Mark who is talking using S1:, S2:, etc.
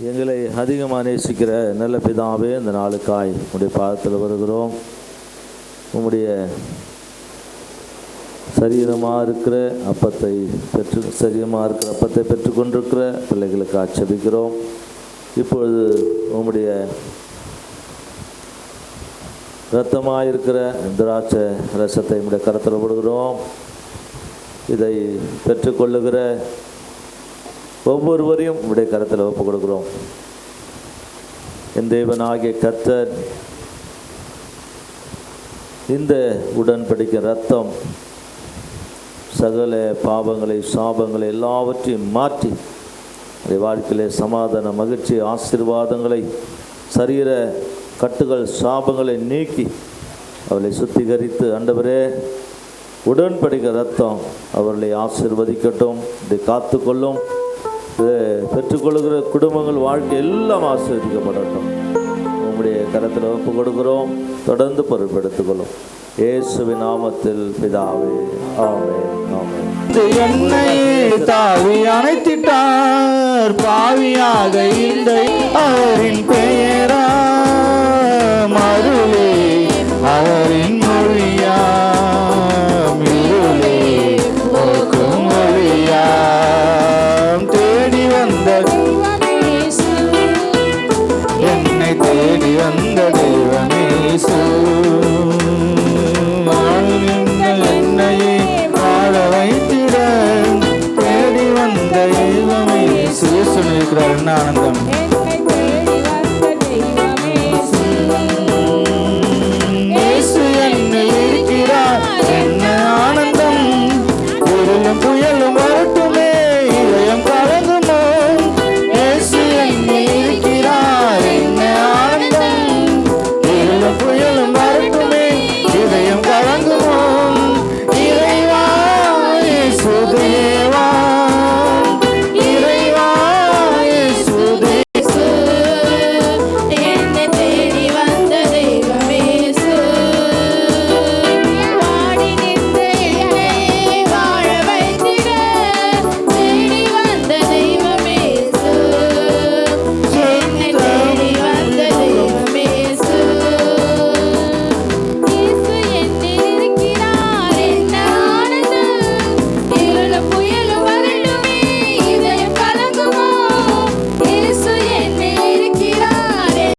S1: எங்களை அதிகமாக நேசிக்கிற நல்ல பிதாவே, இந்த நாளுக்காய் உம்முடைய பாதத்தில் வருகிறோம். உம்முடைய சரீரமாக இருக்கிற அப்பத்தை பெற்றுக்கொண்டிருக்கிற பிள்ளைகளுக்கு ஆட்சேபிக்கிறோம். இப்பொழுது உம்முடைய இரத்தமாக இருக்கிற திராட்சை ரசத்தை உம்முடைய கரத்தில் விடுகிறோம். இதை பெற்றுக்கொள்ளுகிற ஒவ்வொருவரையும் உடைய கரத்தில் ஒப்புக் கொடுக்கிறோம். என் தேவனாகிய கர்த்தர் இந்த உடன்படிக்கை ரத்தம் சகல பாவங்களை, சாபங்களை எல்லாவற்றையும் மாற்றி வாழ்க்கையிலே சமாதான, மகிழ்ச்சி, ஆசீர்வாதங்களை, சரீர கட்டுகள், சாபங்களை நீக்கி அவளை சுத்திகரித்து, ஆண்டவரே உடன்படிக்கை ரத்தம் அவர்களை ஆசீர்வதிக்கட்டும், இதை காத்துக்கொள்ளும். இதை பெற்றுக்கொள்ளுகிற குடும்பங்கள், வாழ்க்கை எல்லாம் ஆசீர்வதிக்கப்படட்டும். உங்களுடைய கரத்தில் ஒப்பு கொடுக்கிறோம். தொடர்ந்து பொறுப்பெடுத்துக்கொள்ளும். இயேசுவின் நாமத்தில் பிதாவே, ஆமென், ஆமென்.
S2: என்னையே தாவி அணைத்திட்டார் பாவியாக இந்த அவரின் பெயரா மருளே, அவரின் மொழியா மிருளே போக்கும் மொழியா தேடி வந்த என்னை தேடி வந்த தெய்வமேசு என்னையே வாழ வைத்திட தேடி வந்த தெய்வமேசு. சொல்லியிருக்கிறார். என்ன ஆனந்தம்!